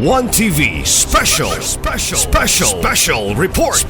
Onetv Special Report.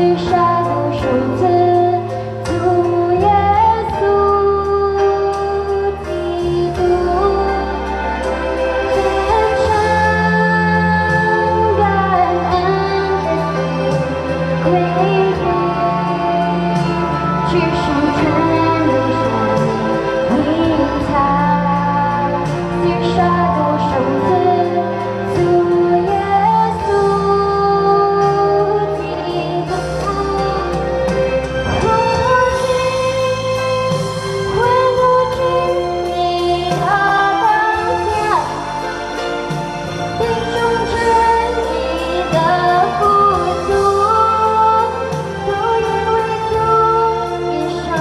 一生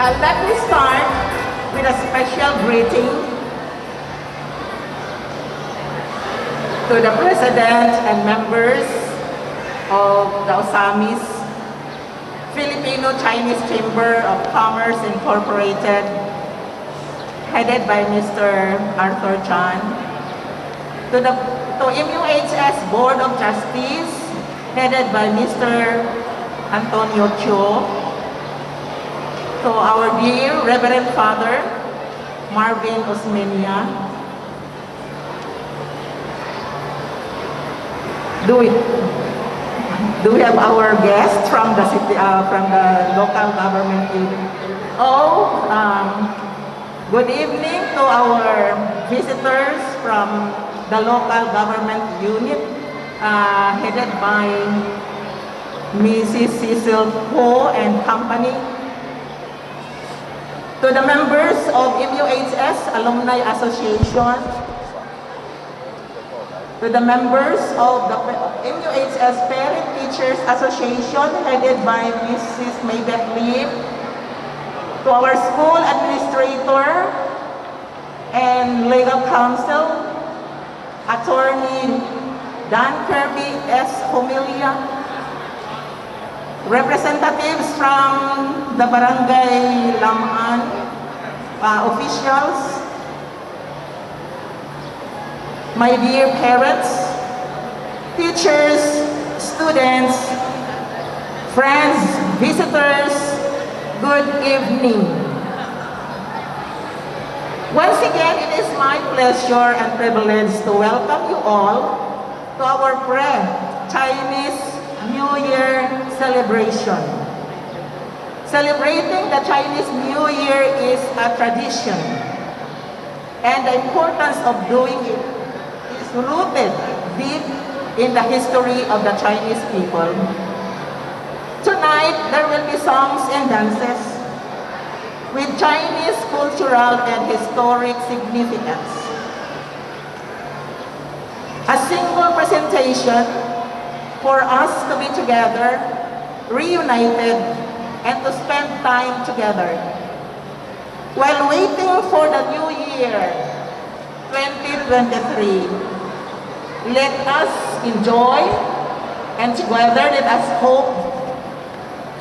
Let me start with a special greeting to the President and members of the OZAMIZ, Filipino-Chinese Chamber of Commerce Incorporated, headed by Mr. Arthur Chan, to MUHS Board of Trustees, headed by Mr. Antonio Cho, to our dear Reverend Father Marvin Osmeña. Do we have our guests from the city, from the local government unit? Good evening to our visitors from the local government unit, headed by Mrs. Cecil Ho and company. To the members of MUHS Alumni Association, to the members of the MUHS Parent Teachers Association, headed by Mrs. Maybeth Lim, to our school administrator and legal counsel, Attorney Dan Kirby S. Homilia, representatives from the Barangay Lamaan officials, my dear parents, teachers, students, friends, visitors, good evening. Once again, it is my pleasure and privilege to welcome you all to our Chinese New Year celebration. Celebrating the Chinese New Year is a tradition, and the importance of doing it is rooted deep in the history of the Chinese people. Tonight, there will be songs and dances with Chinese cultural and historic significance. A single presentation for us to be together, reunited, and to spend time together. While waiting for the new year, 2023, let us enjoy and together let us hope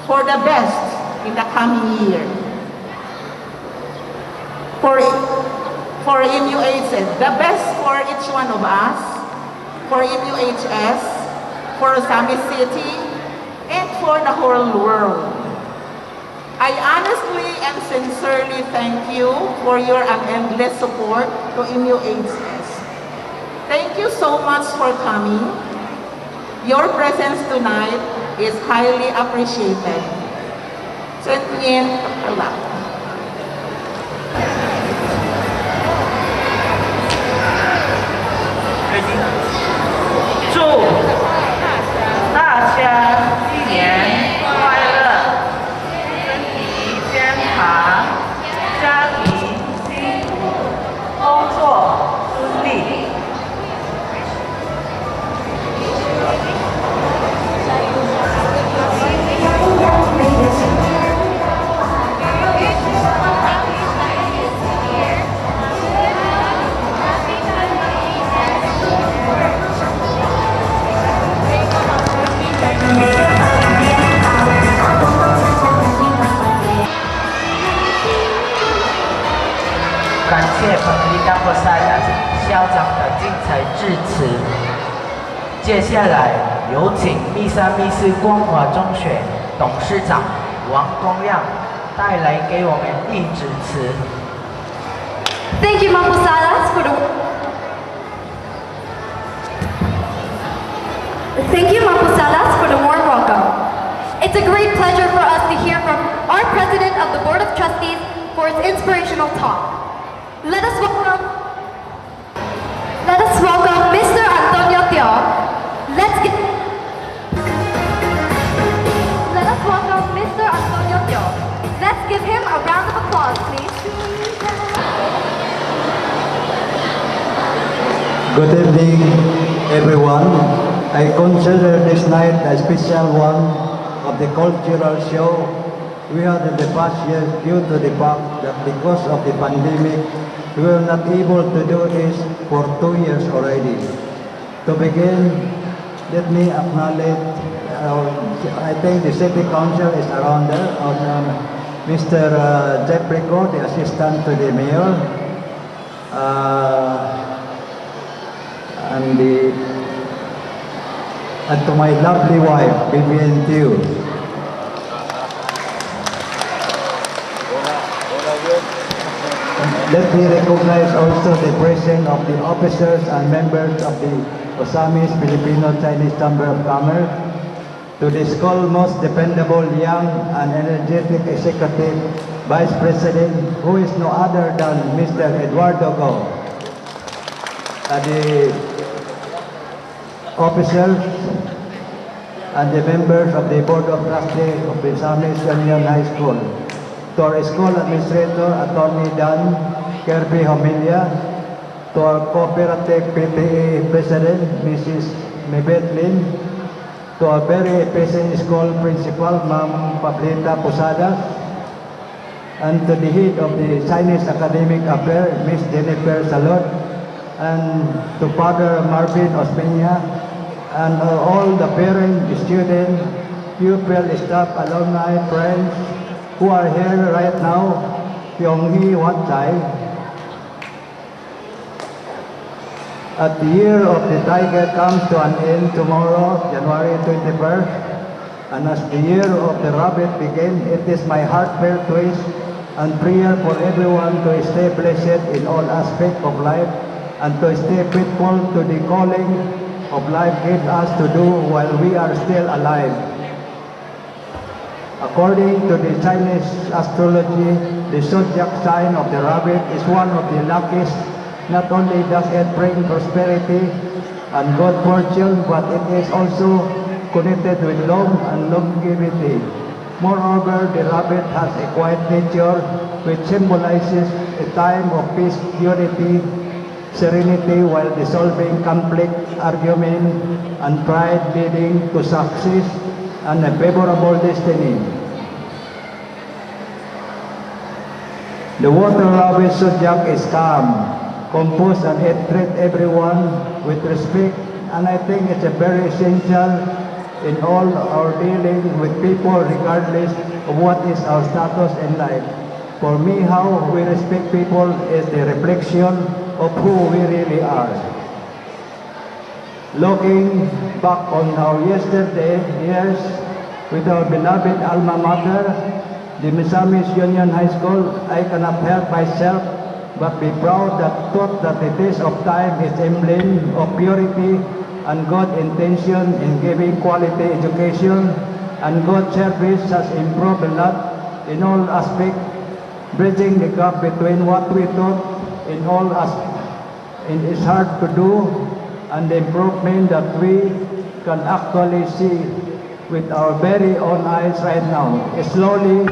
for the best in the coming year. For MUHS, the best for each one of us, for MUHS, for OZAMIZ City, and for the whole world. I honestly and sincerely thank you for your endless support to MUHS. Thank you so much for coming. Your presence tonight is highly appreciated. 10 年了。祝大家新年快乐，身体健康，家庭幸福，工作顺利。感谢PANGHITABO校长的精彩致辞。接下来有请MISAMIS光华中学董事长王公亮带来给我们一致词。Thank you, Mapusalas, for the warm welcome. It's a great pleasure for us to hear from our President of the Board of Trustees for his inspirational talk. Let us welcome Mr. Antonio Teo. Let us welcome Mr. Antonio Teo. Let's give him a round of applause, please. Good evening, everyone. I consider this night a special one of the cultural show we had in the past years due to the fact that because of the pandemic, we were not able to do this for 2 years already. To begin, let me acknowledge, I think the City Council is around there, Mr. Jeff Rico, the Assistant to the Mayor, and to my lovely wife, Vivian Tew. Let me recognize also the presence of the officers and members of the OZAMIZ Filipino-Chinese Chamber of Commerce, to the school's most dependable, young, and energetic executive vice president, who is no other than Mr. Eduardo Go, the officers and the members of the Board of Trustees of the MISAMIS Union High School, to our school administrator, Attorney Dan Kirby Homilia, to our cooperative PTA President, Mrs. Mabet Lin, to our very efficient school principal, Ma'am Pablita Posadas, and to the head of the Chinese Academic Affairs, Miss Jennifer Salot, and to Father Marvin Osmeña, and all the parents, students, pupil, staff, alumni, friends who are here right now, Pyonghee Watsai. At the year of the tiger comes to an end tomorrow, January 21st, and as the year of the rabbit begins, it is my heartfelt wish and prayer for everyone to stay blessed in all aspects of life and to stay faithful to the calling of life gives us to do while we are still alive. According to the Chinese astrology, the zodiac sign of the rabbit is one of the luckiest. Not only does it bring prosperity and good fortune, but it is also connected with love and longevity. Moreover, the rabbit has a quiet nature which symbolizes a time of peace, unity, serenity while dissolving conflict, argument, and pride, leading to success and a favorable destiny. The water rabbit zodiac is calm, composed, and it treats everyone with respect, and I think it's a very essential in all our dealing with people regardless of what is our status in life. For me, how we respect people is the reflection of who we really are. Looking back on our yesterday years with our beloved alma mater, the MISAMIS Union High School, I cannot help myself but be proud that thought that the test of time is emblem of purity and good intention in giving quality education, and good service has improved a lot in all aspects, bridging the gap between what we thought in all aspects it is hard to do and the improvement that we can actually see with our very own eyes right now, slowly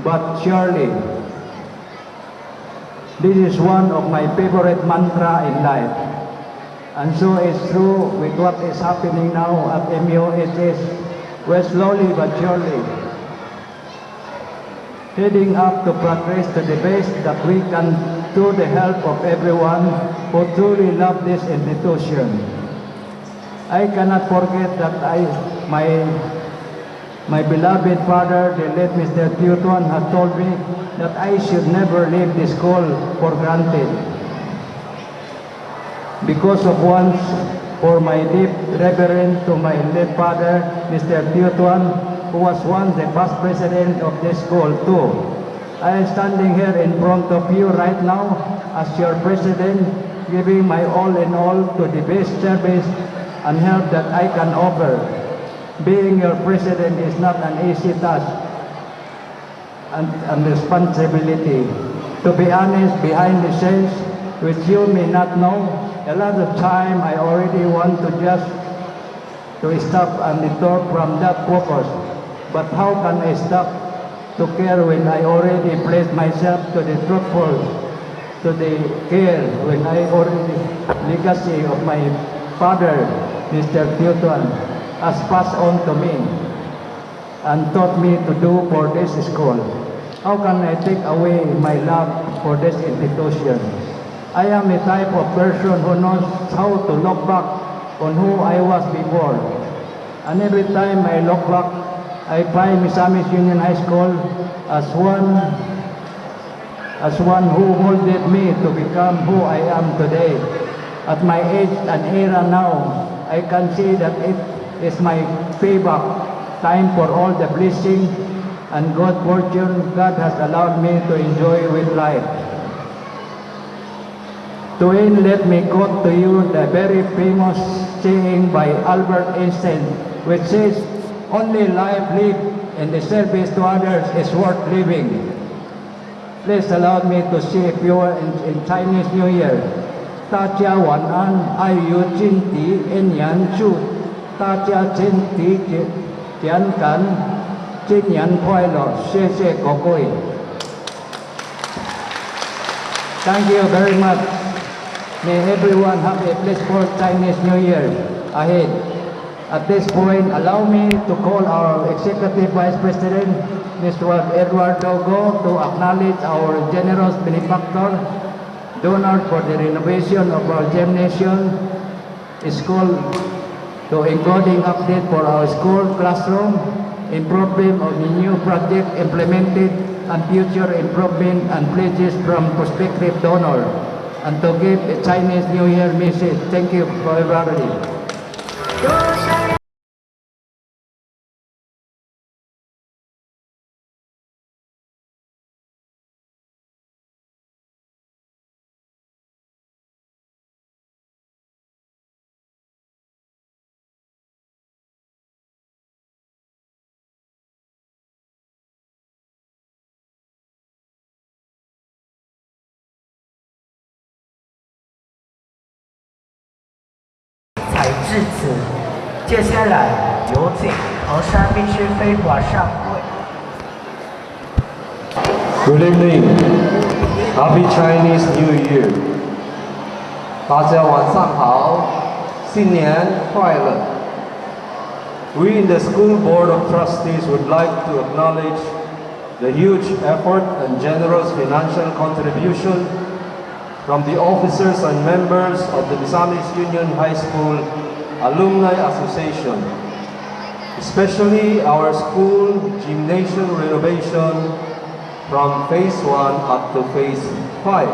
but surely. This is one of my favorite mantra in life. And so it's true with what is happening now at MUHS. We're slowly but surely heading up to progress to the best that we can through the help of everyone who truly love this institution. I cannot forget that my beloved father, the late Mr. Tutuan, has told me that I should never leave the school for granted. Because of once, for my deep reverence to my late father, Mr. Tutuan, who was once the past president of this school too. I am standing here in front of you right now as your president, giving my all in all to the best service and help that I can offer. Being your president is not an easy task and responsibility. To be honest, behind the scenes, which you may not know, a lot of time I already want to just to stop and detour from that focus. But how can I stop to care when I already placed myself to the truthful, to the care when I already legacy of my father, Mr. Tutuan, has passed on to me. and taught me to do for this school. How can I take away my love for this institution? I am a type of person who knows how to look back on who I was before. And every time I look back, I find MISAMIS Union High School as one who molded me to become who I am today. At my age and era now, I can see that it is my payback time for all the blessing and good fortune God has allowed me to enjoy with life. To end, let me quote to you the very famous saying by Albert Einstein, which says, "Only life lived in the service to others is worth living." Please allow me to say a few words in Chinese New Year. 大家晚安，爱有金地恩阳祝，大家身体健康，新年快乐，谢谢各位。Thank you very much. May everyone have a blissful Chinese New Year ahead. At this point, allow me to call our Executive Vice President, Mr. Eduardo Go, to acknowledge our generous benefactor, donor for the renovation of our gymnasium school, to including update for our school classroom, improvement of the new project implemented, and future improvement and pledges from prospective donor, and to give a Chinese New Year message. Thank you for everybody.才至此，接下来有请唐山必须飞华上柜。Good evening, Happy Chinese New Year. 大家晚上好，新年快乐。We in the School Board of Trustees would like to acknowledge the huge effort and generous financial contribution from the officers and members of the MISAMIS Union High School Alumni Association, especially our school gymnasium renovation from Phase 1 up to Phase 5.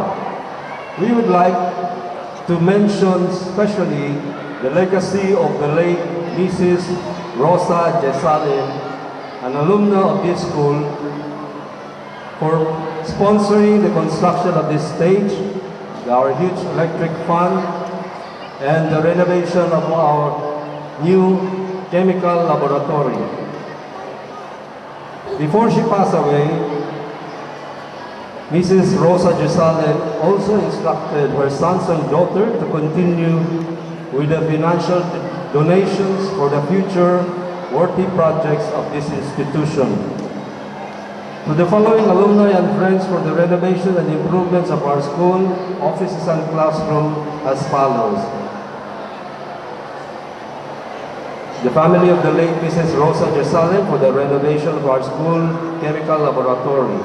We would like to mention especially the legacy of the late Mrs. Rosa Jessalin, an alumna of this school, for sponsoring the construction of this stage, our huge electric fund, and the renovation of our new chemical laboratory. Before she passed away, Mrs. Rosa Jessalin also instructed her sons and daughter to continue with the financial donations for the future worthy projects of this institution. To the following alumni and friends for the renovation and improvements of our school, offices and classroom as follows. The family of the late Mrs. Rosa Jessalin for the renovation of our school chemical laboratory.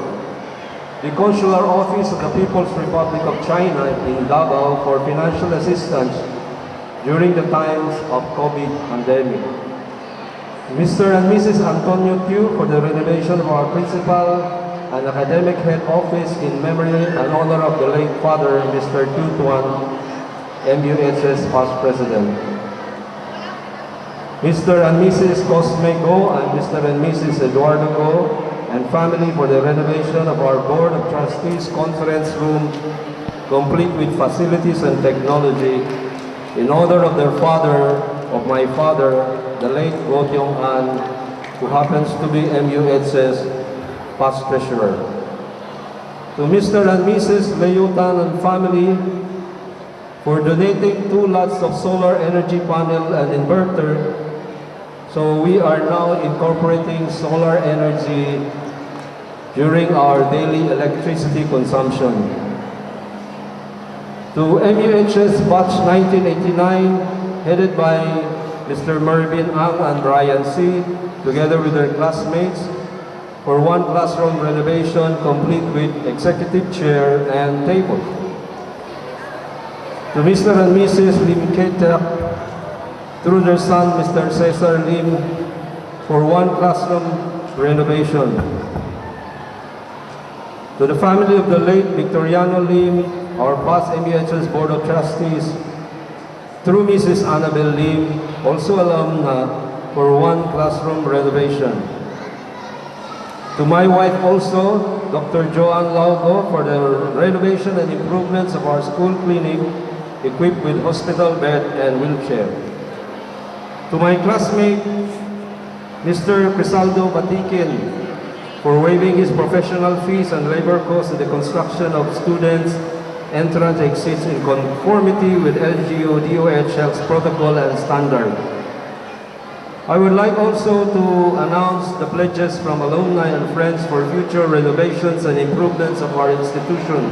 The Consular Office of the People's Republic of China in Davao for financial assistance during the times of COVID pandemic. Mr. and Mrs. Antonio Tiu for the renovation of our principal and academic head office in memory and honor of the late father, Mr. Tu Tuan, MUHS past president. Mr. and Mrs. Cosme Go and Mr. and Mrs. Eduardo Go and family for the renovation of our Board of Trustees conference room, complete with facilities and technology, in honor of their father, of my father, the late GITAGNA, who happens to be MUHS past treasurer. To Mr. and Mrs. Leyutan and family for donating 2 lots of solar energy panel and inverter. So we are now incorporating solar energy during our daily electricity consumption. To MUHS batch 1989, headed by Mr. Mervyn Ang and Brian C., to together with their classmates, for one classroom renovation complete with executive chair and table. To Mr. and Mrs. Lim Ketak, through their son, Mr. Cesar Lim, for one classroom renovation. To the family of the late Victoriano Lim, our past MUHS Board of Trustees, through Mrs. Annabel Lim, also alumna, for one classroom renovation. To my wife also, Dr. Joanne Laugo, for the renovation and improvements of our school clinic, equipped with hospital bed and wheelchair. To my classmate, Mr. Crisaldo Batikin, for waiving his professional fees and labor costs in the construction of students' entrance exits in conformity with LGU DOH Health Protocol and Standard. I would like also to announce the pledges from alumni and friends for future renovations and improvements of our institution.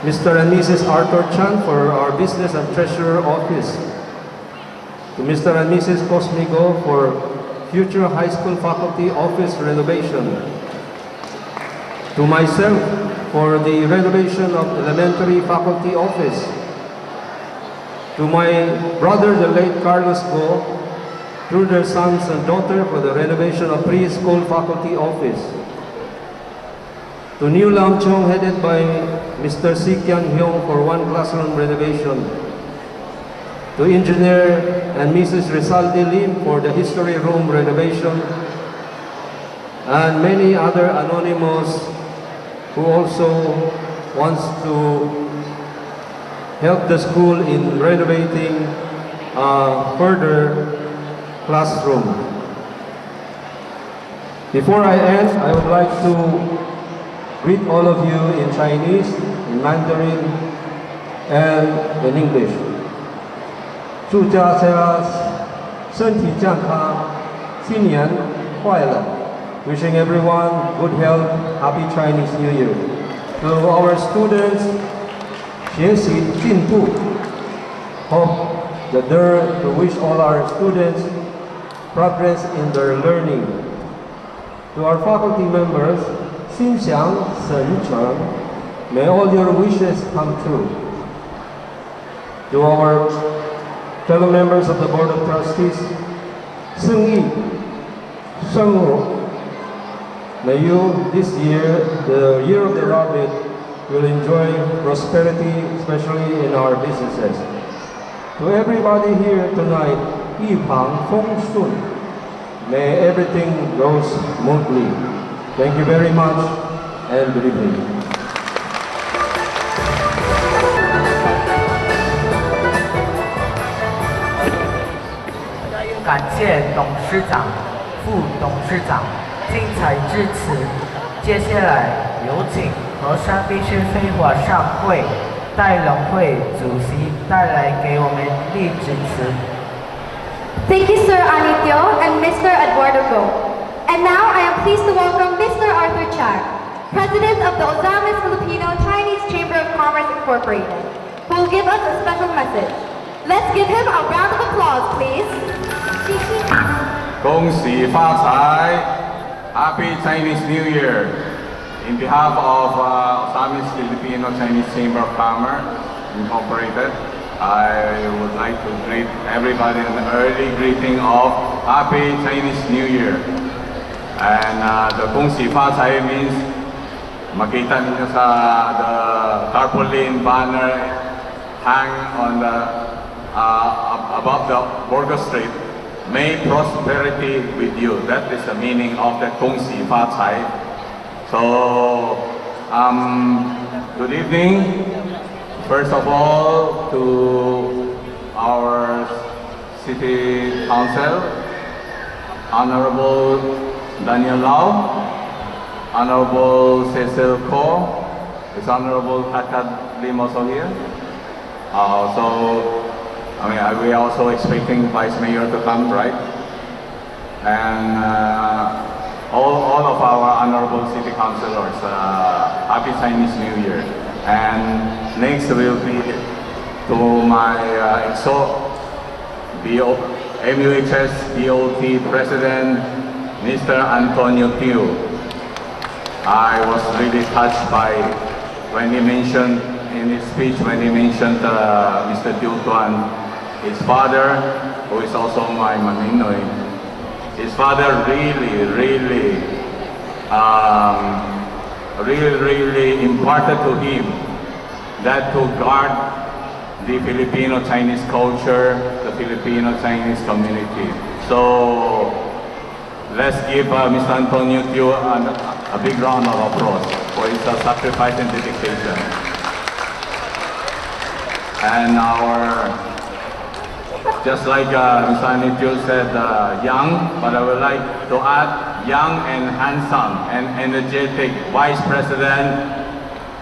Mr. and Mrs. Arthur Chan for our Business and Treasurer Office. To Mr. and Mrs. Cosmigo for future high school faculty office renovation. To myself for the renovation of elementary faculty office. To my brother, the late Carlos Go, through their sons and daughter for the renovation of preschool faculty office. To New Lam Chong, headed by Mr. Sikian Hyong for one classroom renovation. To Engineer and Mrs. Rizalde Lim for the history room renovation. And many other anonymous who also wants to help the school in renovating further classroom. Before I end, I would like to greet all of you in Chinese, in Mandarin, and in English. 祝大家身体健康，新年快乐。Wishing everyone good health, happy Chinese New Year. To our students, 学习进步。Hope that to wish all our students progress in their learning. To our faculty members, 心想神成. May all your wishes come true. To our fellow members of the Board of Trustees, 生意生活. May you, this year, the year of the rabbit, will enjoy prosperity, especially in our businesses. To everybody here tonight, 一帆风顺. May everything go smoothly. Thank you very much, and good evening. 感谢董事长、副董事长精彩致辞。接下来有请和山必须废话上会代lon会主席带来给我们励志词。Thank you, Sir Anityo and Mr. Eduardo Go. And now I am pleased to welcome Mr. Arthur Chang, President of the OZAMIZ Filipino-Chinese Chamber of Commerce Incorporated, who will give us a special message. Let's give him a round of applause, please. 恭喜发财 Happy Chinese New Year! In behalf of OZAMIZ Filipino-Chinese Chamber of Commerce Incorporated, I would like to greet everybody an early greeting of Happy Chinese New Year. And the 恭喜发财 means makita ninyo sa the tarpaulin banner hang on the above the Burgos Street. May prosperity with you. That is the meaning of the 恭喜发财. So, good evening. First of all, to our City Council, Honorable Daniel Lau, Honorable Cecil Ko, is Honorable Takad Lim also here. We are also expecting Vice Mayor to come, right? And all of our honorable city councilors, Happy Chinese New Year. And next will be to my MUHS DOT President, Mr. Antonio Tiu. I was really touched by when he mentioned in his speech, when he mentioned Mr. Tiu Tuan, his father, who is also my Maninoy. His father really imparted to him that to guard the Filipino-Chinese culture, the Filipino-Chinese community. So let's give Mr. Antonio Tiu a big round of applause for his sacrifice and dedication. And just like Mr. Antonio said, young, but I would like to add young and handsome and energetic Vice President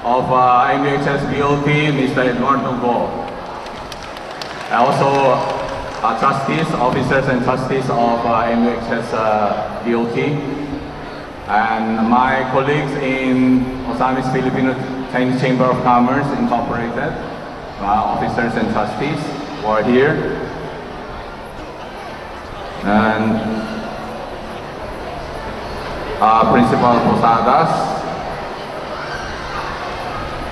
of MUHS BOT, Mr. Eduardo Go. Also, trustees, officers and trustees of MUHS BOT, and my colleagues in OZAMIZ Filipino-Chinese Chamber of Commerce Incorporated, officers and trustees who are here, and Principal Posadas,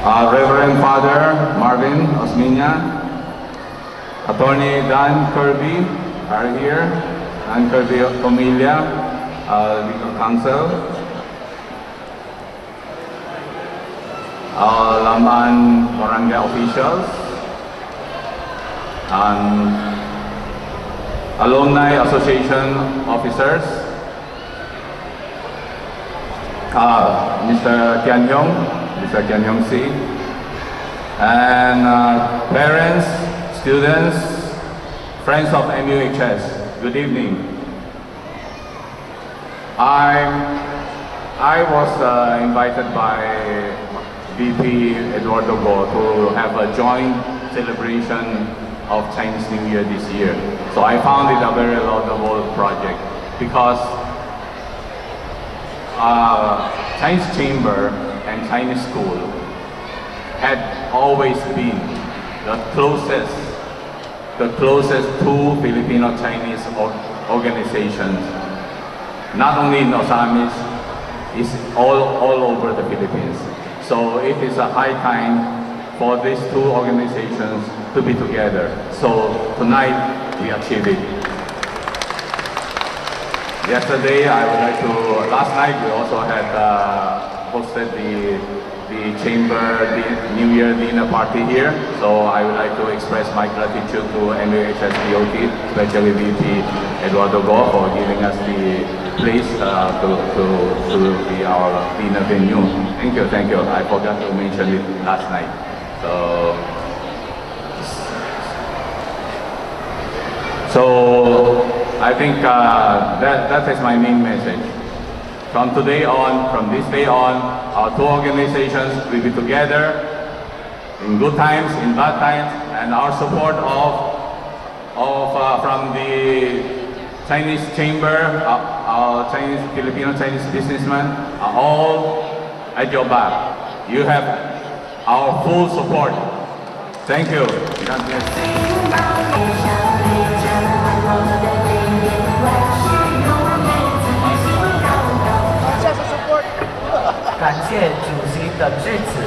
Reverend Father Marvin Osminia, Attorney Dan Kirby are here, Dan Kirby Familia, Legal Counsel, Laman Barangay officials, and Alumni Association officers, Mr. Kian Yong Si, and parents, students, friends of MUHS, good evening. I was invited by VP Eduardo Go to have a joint celebration of Chinese New Year this year. So I found it a very laudable project because Chinese Chamber and Chinese School had always been the closest to Filipino-Chinese organizations, not only in OZAMIZ, it's all over the Philippines. So it is a high time for these two organizations to be together. So tonight we achieved it. Yesterday, last night we also had hosted the Chamber New Year dinner party here. So I would like to express my gratitude to MUHS DOT, especially VP Eduardo Go, for giving us the place to be our dinner venue. Thank you. I forgot to mention it last night. So I think that is my main message. From this day on, our two organizations will be together in good times, in bad times, and our support from the Chinese Chamber, our Filipino-Chinese businessmen are all at your back. You have our full support. Thank you. God bless. 感谢主席的致辞。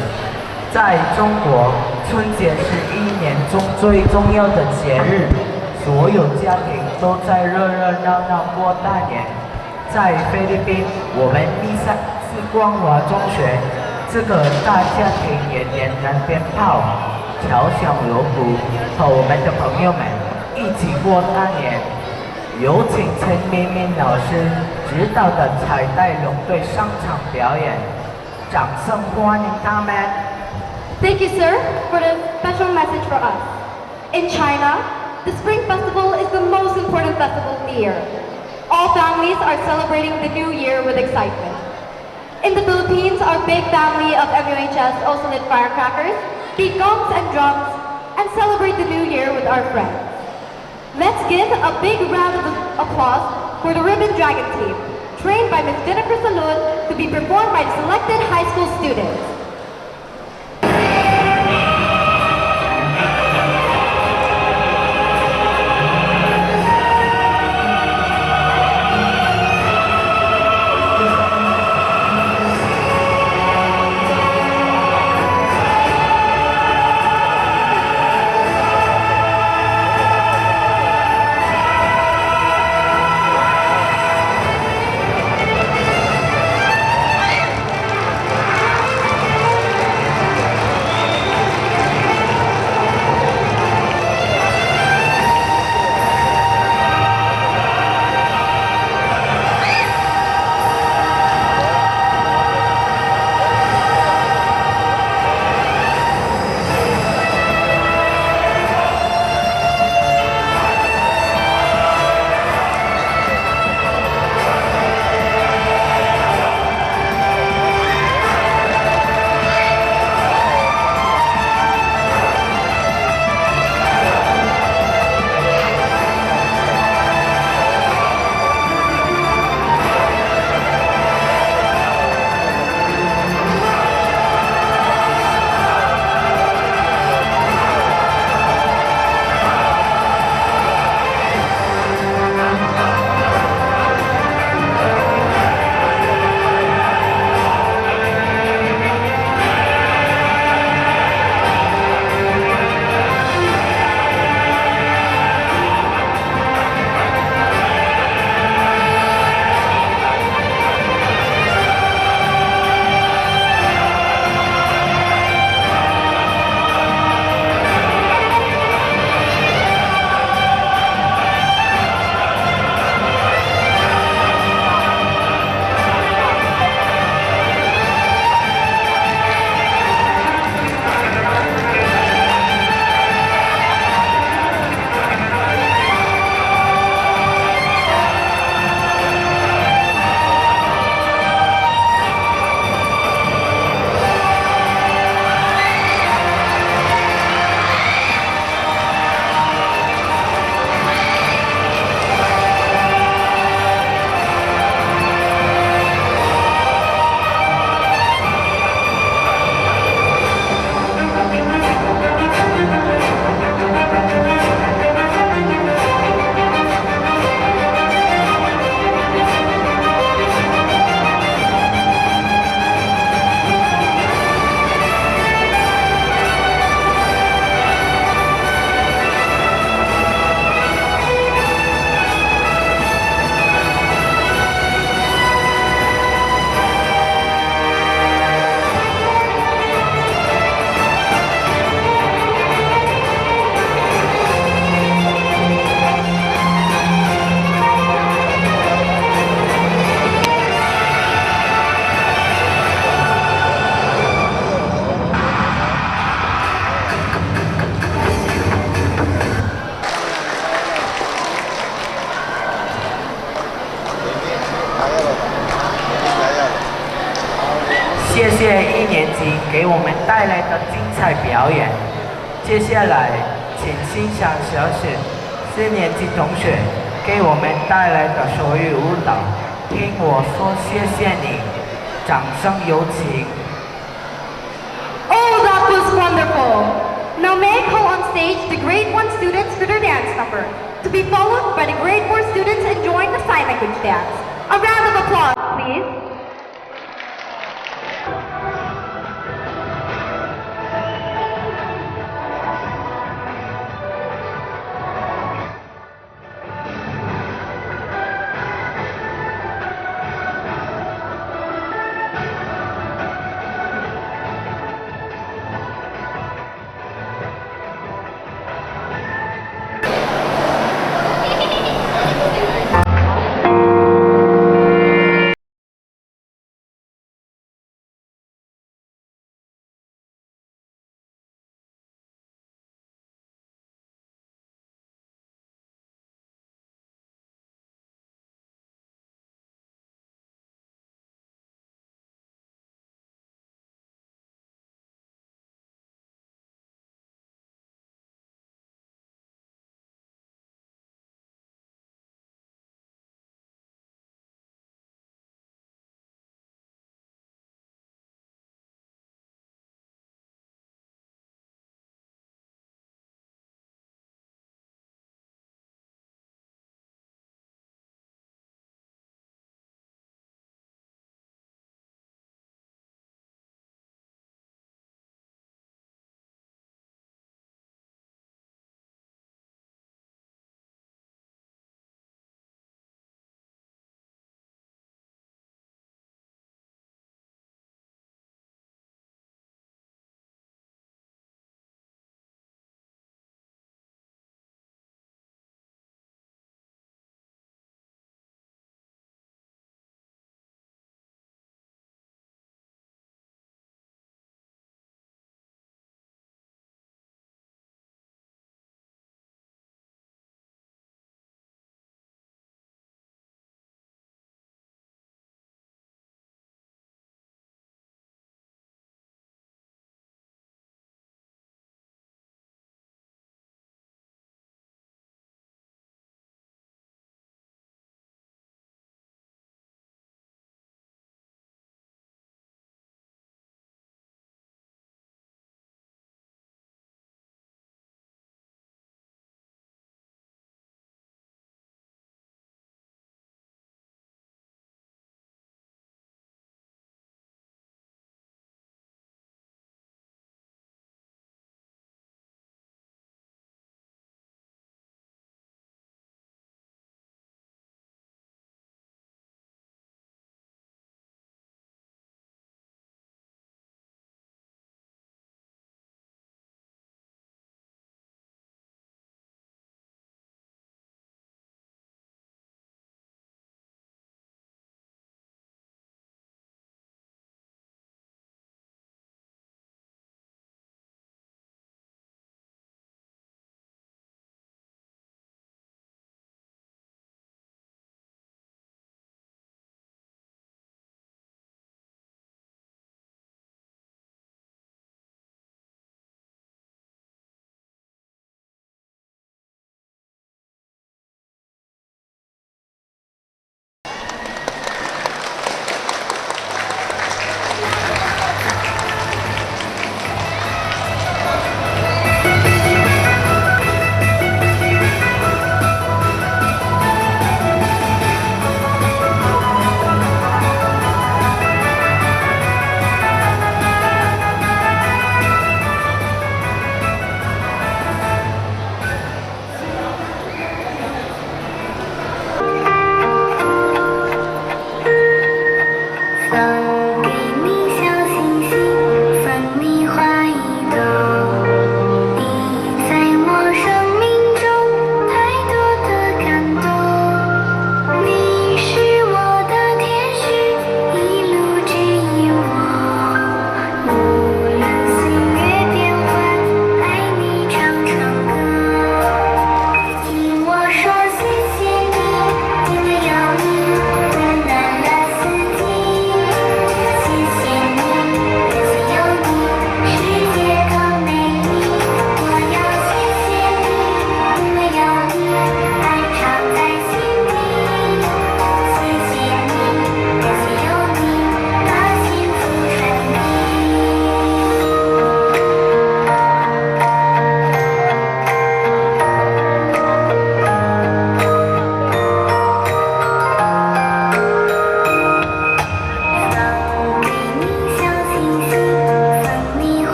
在中国，春节是一年中最重要的节日，所有家庭都在热热闹闹过大年。在菲律宾，我们MISAMIS光华中学这个大家庭也点燃鞭炮，敲响锣鼓，和我们的朋友们一起过大年。有请陈明明老师指导的彩带龙队上场表演。 掌声欢迎他们。 Thank you, sir, for the special message for us. In China, the Spring Festival is the most important festival of the year. All families are celebrating the new year with excitement. In the Philippines, our big family of MUHS also lit firecrackers, beat gongs and drums, and celebrate the new year with our friends. Let's give a big round of applause for the Ribbon Dragon team, trained by Ms. Jennifer Salud, to be performed by the selected high school students. 给我们带来的精彩表演。接下来，请欣赏小雪4年级同学给我们带来的手语舞蹈。听我说谢谢你，掌声有请。 Oh, that was wonderful! Now may I call on stage the grade 1 students for their dance number, to be followed by the grade 4 students enjoying the sign language dance. A round of applause, please.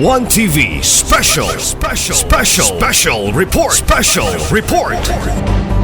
ONETv special report.